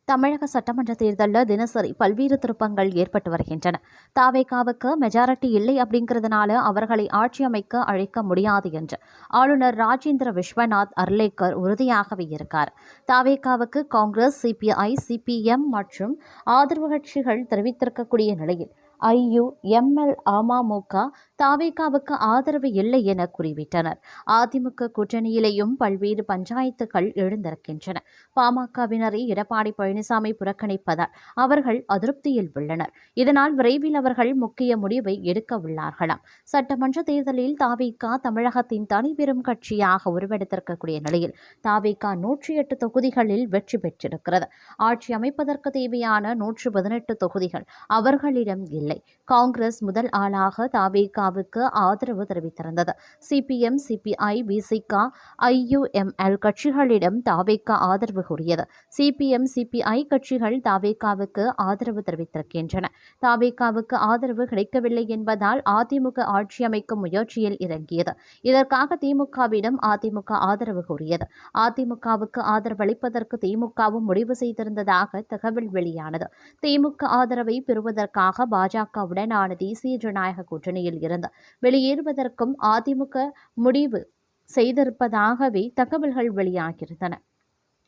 தமிழக சட்டமன்ற தேர்தலில் தினசரி பல்வேறு திருப்பங்கள் ஏற்பட்டு வருகின்றன. தாவேகாவுக்கு மெஜாரிட்டி இல்லை அப்படிங்கிறதுனால அவர்களை ஆட்சி அமைக்க அழைக்க முடியாது என்று ஆளுநர் ராஜேந்திர விஸ்வநாத் அர்லேக்கர் உறுதியாகவே இருக்கார். தாவேகாவுக்கு காங்கிரஸ், சிபிஐ, சிபிஎம் மற்றும் ஆதரவு கட்சிகள் தெரிவித்திருக்கக்கூடிய நிலையில் ஐயுஎம்எல், அமமுக தாவேகாவுக்கு ஆதரவு இல்லை என கூறிவிட்டனர். அதிமுக கூட்டணியிலேயும் பல்வேறு பஞ்சாயத்துகள் எழுந்திருக்கின்றன. பாமகவினரை எடப்பாடி பழனிசாமி புறக்கணிப்பதால் அவர்கள் அதிருப்தியில் உள்ளனர். இதனால் விரைவில் அவர்கள் முக்கிய முடிவை எடுக்க உள்ளார்களாம். சட்டமன்ற தேர்தலில் தாவேகா தமிழகத்தின் தனிபெரும் கட்சியாக உருவெடுத்திருக்கக்கூடிய நிலையில் தாவேகா 108 தொகுதிகளில் வெற்றி பெற்றிருக்கிறது. ஆட்சி அமைப்பதற்கு தேவையான 118 தொகுதிகள் அவர்களிடம் இல்லை. காங்கிரஸ் முதல் ஆளாக தாவேகாவுக்கு ஆதரவு தெரிவித்திருந்தது. சிபிஎம், சிபிஐ, விசிக, ஐயுஎம்எல் கட்சிகளிடம் தாவேகா ஆதரவு கூறியது. சிபிஎம், சிபிஐ கட்சிகள் தாவேகாவுக்கு ஆதரவு தெரிவித்திருக்கின்றன. தாவேகாவுக்கு ஆதரவு கிடைக்கவில்லை என்பதால் அதிமுக ஆட்சி அமைக்கும் முயற்சியில் இறங்கியது. இதற்காக திமுகவிடம் அதிமுக ஆதரவு கோரியது. அதிமுகவுக்கு ஆதரவளிப்பதற்கு திமுகவும் முடிவு செய்திருந்ததாக தகவல் வெளியானது. திமுக ஆதரவை பெறுவதற்காக பாஜகவுடனான தேசிய ஜனநாயக கூட்டணியில் இருந்து வெளியேறுவதற்கும் அதிமுக முடிவு செய்திருப்பதாகவே தகவல்கள் வெளியாகியிருந்தன.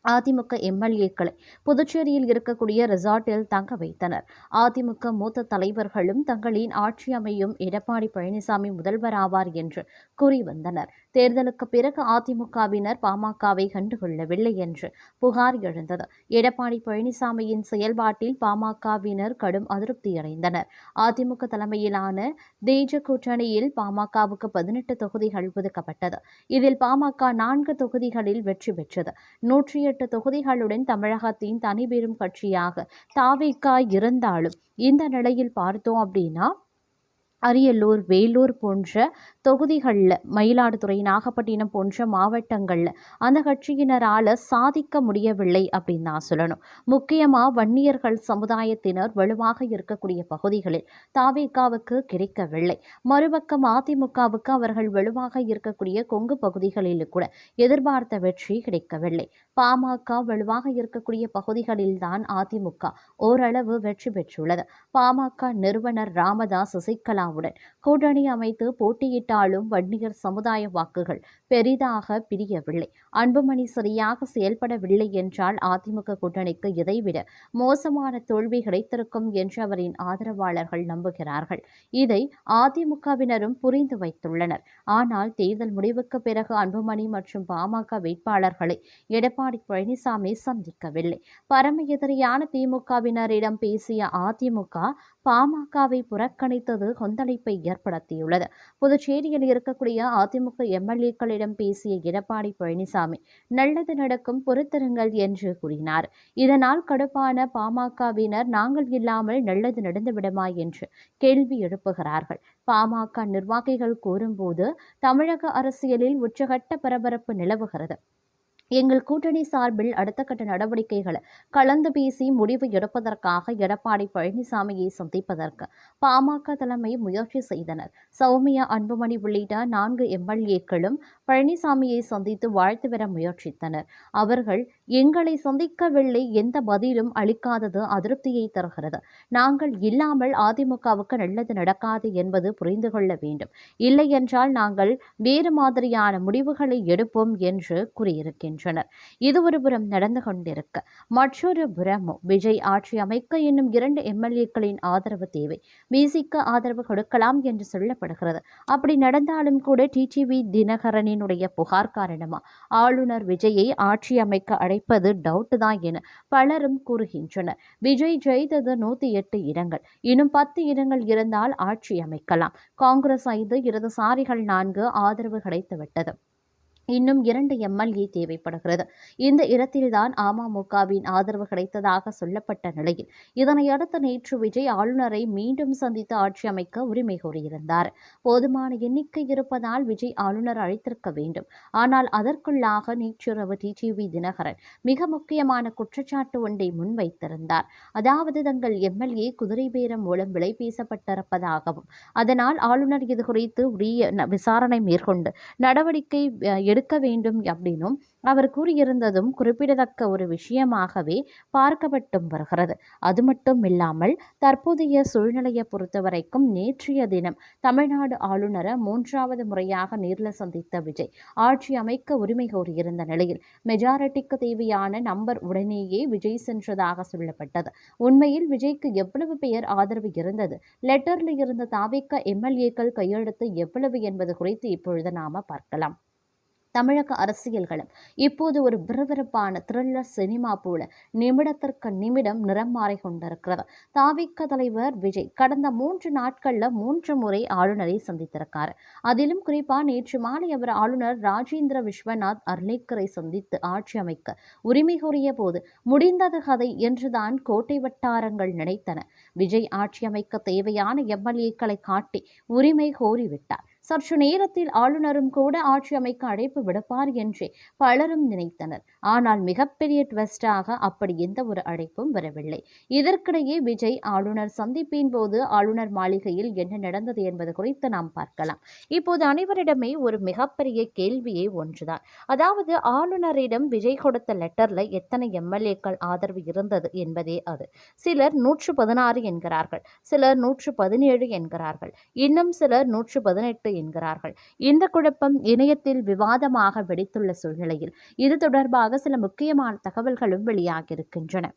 அதிமுக எம்எல்ஏக்களை புதுச்சேரியில் இருக்கக்கூடிய ரிசார்ட்டில் தங்க வைத்தனர். அதிமுக மூத்த தலைவர்களும் தங்களின் ஆட்சி அமையும் எடப்பாடி பழனிசாமி முதல்வராவார் என்று கூறி வந்தனர். தேர்தலுக்கு பிறகு அதிமுகவினர் பாமகவை கண்டுகொள்ளவில்லை என்று புகார் எழுந்தது. எடப்பாடி பழனிசாமியின் செயல்பாட்டில் பாமகவினர் கடும் அதிருப்தியடைந்தனர். அதிமுக தலைமையிலான தேஜ கூட்டணியில் பாமகவுக்கு 18 தொகுதிகள் ஒதுக்கப்பட்டது. இதில் பாமக 4 தொகுதிகளில் வெற்றி பெற்றது. 108 தொகுதிகளுடன் தமிழகத்தின் தனிபெரும் கட்சியாக தாவேகா இருந்தாலும் இந்த நிலையில் பார்த்தோம் அப்படின்னா அரியலூர், வேலூர் போன்ற தொகுதிகளில், மயிலாடுதுறை, நாகப்பட்டினம் போன்ற மாவட்டங்களில் அந்த கட்சியினரால் சாதிக்க முடியவில்லை அப்படின்னு தான் சொல்லணும். முக்கியமாக வன்னியர்கள் சமுதாயத்தினர் வலுவாக இருக்கக்கூடிய பகுதிகளில் தாவேகாவுக்கு கிடைக்கவில்லை. மறுபக்கம் அதிமுகவுக்கு அவர்கள் வலுவாக இருக்கக்கூடிய கொங்கு பகுதிகளில் கூட எதிர்பார்த்த வெற்றி கிடைக்கவில்லை. பாமக வலுவாக இருக்கக்கூடிய பகுதிகளில்தான் அதிமுக ஓரளவு வெற்றி பெற்றுள்ளது. பாமக நிறுவனர் ராமதாஸ் சசிகலா கூட்டணி அமைத்து போட்டியிட்டாலும் வன்னியர் சமுதாய வாக்குகள் பெரிதாக பிரியவில்லை. அன்புமணி சரியாக செயல்படவில்லை என்றால் அதிமுக கூட்டணிக்கு இதைவிட மோசமான தோல்வி கிடைத்திருக்கும் என்று அவரின் ஆதரவாளர்கள் நம்புகிறார்கள். இதை அதிமுகவினரும் புரிந்து வைத்துள்ளனர். ஆனால் தேர்தல் முடிவுக்கு பிறகு அன்புமணி மற்றும் பாமக வேட்பாளர்களை எடப்பாடி பழனிசாமி சந்திக்கவில்லை. பரம எதிரியான திமுகவினரிடம் பேசிய அதிமுக பாமகவை புறக்கணித்தது கொந்தளிப்பை ஏற்படுத்தியுள்ளது. புதுச்சேரியில் இருக்கக்கூடிய அதிமுக எம்எல்ஏக்களிடம் பேசிய எடப்பாடி பழனிசாமி நல்லது நடக்கும், பொறுத்திருங்கள் என்று கூறினார். இதனால் கடுப்பான பாமகவினர் நாங்கள் இல்லாமல் நல்லது நடந்துவிடுமா என்று கேள்வி எழுப்புகிறார்கள். பாமக நிர்வாகிகள் கூறும்போது தமிழக அரசியலில் உச்சகட்ட பரபரப்பு நிலவுகிறது. எங்கள் கூட்டணி சார்பில் அடுத்த கட்ட நடவடிக்கைகளை கலந்து பேசி முடிவு எடுப்பதற்காக எடப்பாடி பழனிசாமியை சந்திப்பதற்கு பாமக தலைமை முயற்சி செய்தனர். சௌமியா, அன்புமணி உள்ளிட்ட 4 எம்எல்ஏக்களும் பழனிசாமியை சந்தித்து வாழ்த்து பெற முயற்சித்தனர். அவர்கள் எங்களை சந்திக்கவில்லை, எந்த பதிலும் அளிக்காதது அதிருப்தியை தருகிறது. நாங்கள் இல்லாமல் அதிமுகவுக்கு நல்லது நடக்காது என்பது புரிந்து கொள்ள வேண்டும். இல்லை என்றால் நாங்கள் வேறு மாதிரியான முடிவுகளை எடுப்போம் என்று கூறியிருக்கின்றனர். இது ஒருபுறம் நடந்து கொண்டிருக்க, மற்றொரு புறமோ விஜய் ஆட்சி அமைக்க இன்னும் 2 எம்எல்ஏக்களின் ஆதரவு தேவை. விசிக ஆதரவு கொடுக்கலாம் என்று சொல்லப்படுகிறது. அப்படி நடந்தாலும் கூட டிடிவி தினகரனினுடைய புகார் காரணமா ஆளுநர் விஜயை ஆட்சி அமைக்க அழைப்பது டவுட் தான் என பலரும் கூறுகின்றனர். விஜய் ஜெயித்தது 108 இடங்கள். இன்னும் 10 இடங்கள் இருந்தால் ஆட்சி அமைக்கலாம். காங்கிரஸ் 5, இடதுசாரிகள் 4 ஆதரவு கிடைத்துவிட்டது. இன்னும் 2 எம்எல்ஏ தேவைப்படுகிறது. இந்த இடத்தில்தான் அமமுகவின் ஆதரவு கிடைத்ததாக சொல்லப்பட்ட நிலையில் இதனையடுத்து நேற்று விஜய் ஆளுநரை மீண்டும் சந்தித்து ஆட்சி அமைக்க உரிமை கோரியிருந்தார். போதுமான எண்ணிக்கை இருப்பதால் விஜய் ஆளுநர் அழைத்திருக்க வேண்டும். ஆனால் அதற்குள்ளாக நேற்றிரவு டிடிவி தினகரன் மிக முக்கியமான குற்றச்சாட்டு ஒன்றை முன்வைத்திருந்தார். அதாவது தங்கள் எம்எல்ஏ குதிரை பேரம் மூலம் விலை பேசப்பட்டிருப்பதாகவும் அதனால் ஆளுநர் இதுகுறித்து உரிய விசாரணை மேற்கொண்டு நடவடிக்கை எடுக்க வேண்டும் அப்படின்னும் அவர் கூறியிருந்ததும் குறிப்பிடத்தக்க ஒரு விஷயமாகவே பார்க்கப்பட்டும் வருகிறது. அது மட்டும் இல்லாமல் தற்போதைய சூழ்நிலையை பொறுத்தவரைக்கும் நேற்றைய தினம் தமிழ்நாடு ஆளுநரை 3வது முறையாக நேரில் சந்தித்த விஜய் ஆட்சி அமைக்க உரிமை கோரியிருந்த நிலையில் மெஜாரிட்டிக்கு தேவையான நம்பர் உடனேயே விஜய் சென்றதாக சொல்லப்பட்டது. உண்மையில் விஜய்க்கு எவ்வளவு பேர் ஆதரவு இருந்தது, லெட்டர்ல இருந்த தாவேகா எம்எல்ஏக்கள் கையெழுத்து எவ்வளவு என்பது குறித்து இப்பொழுது நாம பார்க்கலாம். தமிழக அரசியல்களும் இப்போது ஒரு விறுவிறுப்பான த்ரில்லர் சினிமா போல நிமிடத்திற்கு நிமிடம் நிறம் மாறிக் கொண்டிருக்கிறது. தாவிக தலைவர் விஜய் கடந்த 3 நாட்கள்ல 3 முறை ஆளுநரை சந்தித்திருக்காரு. அதிலும் குறிப்பா நேற்று மாலை அவர் ஆளுநர் ராஜேந்திர விஸ்வநாத் அர்லேக்கரை சந்தித்து ஆட்சி அமைக்க உரிமை கோரிய போது முடிந்தது கதை என்றுதான் கோட்டை வட்டாரங்கள் நினைத்தன. விஜய் ஆட்சி அமைக்க தேவையான எம்எல்ஏக்களை காட்டி உரிமை கோரிவிட்டார். சற்று நேரத்தில் ஆளுநரும் கூட ஆட்சி அமைக்க அழைப்பு விடுப்பார் என்றே பலரும் நினைத்தனர். ஆனால் மிகப்பெரிய ட்விஸ்டாக அப்படி எந்த ஒரு அழைப்பும் வரவில்லை. இதற்கிடையே விஜய் ஆளுநர் சந்திப்பின் போது ஆளுநர் மாளிகையில் என்ன நடந்தது என்பது குறித்து நாம் பார்க்கலாம். இப்போது அனைவரிடமே ஒரு மிகப்பெரிய கேள்வியே ஒன்றுதான். அதாவது ஆளுநரிடம் விஜய் கொடுத்த லெட்டர்ல எத்தனை எம்எல்ஏக்கள் ஆதரவு இருந்தது என்பதே அது. சிலர் 116 என்கிறார்கள், சிலர் 117 என்கிறார்கள், இன்னும் சிலர் 118 என்கிறார்கள். இந்த குழப்பம் இணையத்தில் விவாதமாக வெடித்துள்ள சூழ்நிலையில் இது தொடர்பாக சில முக்கியமான தகவல்களும் வெளியாகியிருக்கின்றன.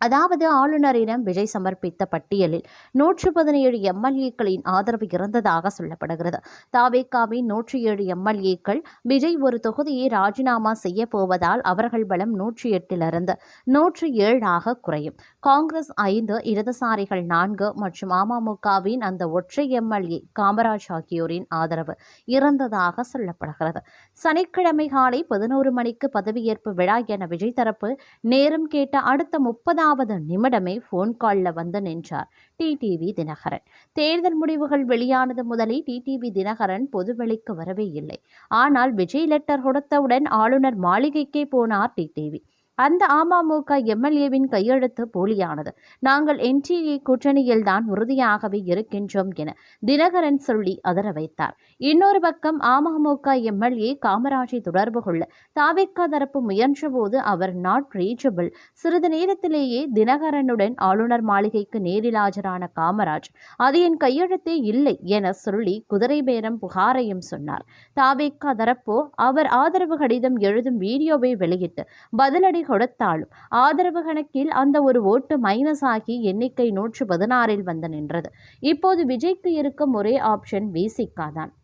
அதாவது ஆளுநரிடம் விஜய் சமர்ப்பித்த பட்டியலில் 117 எம்எல்ஏக்களின் ஆதரவு இருந்ததாக சொல்லப்படுகிறது. தாவேகாவின் 107 எம்எல்ஏக்கள் விஜய் ஒரு தொகுதியை ராஜினாமா செய்ய போவதால் அவர்கள் பலம் 108 107 குறையும். காங்கிரஸ் 5, இடதுசாரிகள் 4 மற்றும் அமமுகவின் அந்த ஒற்றை எம்எல்ஏ காமராஜ் ஆகியோரின் ஆதரவு இருந்ததாக சொல்லப்படுகிறது. சனிக்கிழமை காலை 11 மணிக்கு பதவியேற்பு விழா என விஜய் தரப்பு நேரம் கேட்ட அடுத்த 30வது நிமிடமே போன் கால்ல வந்து நின்றார் டிடிவி தினகரன். தேர்தல் முடிவுகள் வெளியானது முதலே டிடிவி தினகரன் பொதுவெளிக்கு வரவே இல்லை. ஆனால் விஜய் லெட்டர் கொடுத்தவுடன் ஆளுநர் மாளிகைக்கே போனார் டிடிவி. அந்த அமமுக எம்எல்ஏவின் கையெழுத்து போலியானது, நாங்கள் என்டிஏ கூட்டணியில் தான் உறுதியாகவே இருக்கின்றோம் என தினகரன் சொல்லி அதர வைத்தார். இன்னொரு பக்கம் அமமுக எம்எல்ஏ காமராஜை தொடர்பு கொள்ள தாவேகா தரப்பு முயன்றபோது அவர் நாட் ரீச்சபிள். சிறிது நேரத்திலேயே தினகரனுடன் ஆளுநர் மாளிகைக்கு நேரில் ஆஜரான காமராஜ் அது என் கையெழுத்தே இல்லை என சொல்லி குதிரை பேரம் புகாரையும் சொன்னார். தாவேகா தரப்போ அவர் ஆதரவு கடிதம் எழுதும் வீடியோவை வெளியிட்டு பதிலடி கொடுத்தாலும் ஆதரவு கணக்கில் அந்த ஒரு ஓட்டு மைனஸ் ஆகி எண்ணிக்கை 116 வந்து நின்றது. இப்போது விஜய்க்கு இருக்கும் ஒரே ஆப்ஷன் விசிகா தான்.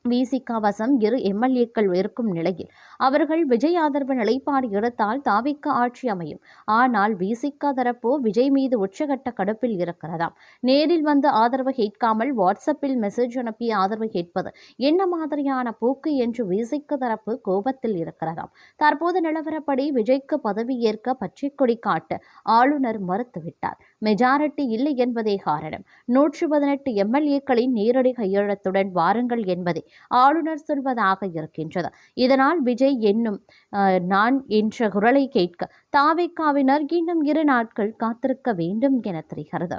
விசிக வசம் 2 எம்எல்ஏக்கள் இருக்கும் நிலையில் அவர்கள் விஜய் ஆதரவு நிலைப்பாடு எடுத்தால் தாவிக ஆட்சி அமையும். ஆனால் விசிக தரப்போ விஜய் மீது உச்சகட்ட கடுப்பில் இருக்கிறதாம். நேரில் வந்து ஆதரவு கேட்காமல் வாட்ஸ்அப்பில் மெசேஜ் அனுப்பி ஆதரவு கேட்பது என்ன மாதிரியான போக்கு என்று விசிக தரப்பு கோபத்தில் இருக்கிறதாம். தற்போது நிலவரப்படி விஜய்க்கு பதவி ஏற்க பச்சை கொடி காட்ட ஆளுநர் மறுத்துவிட்டார். மெஜாரிட்டி இல்லை என்பதே காரணம். 118 எம்எல்ஏக்களின் நேரடி கையெழுத்துடன் வாருங்கள் என்பதை ஆளுநர் சொல்வதாக இருக்கின்றது. இதனால் விஜய் என்னும் நான் என்ற குரலை கேட்க தாவேகாவினர் இன்னும் 2 நாட்கள் காத்திருக்க வேண்டும் என தெரிகிறது.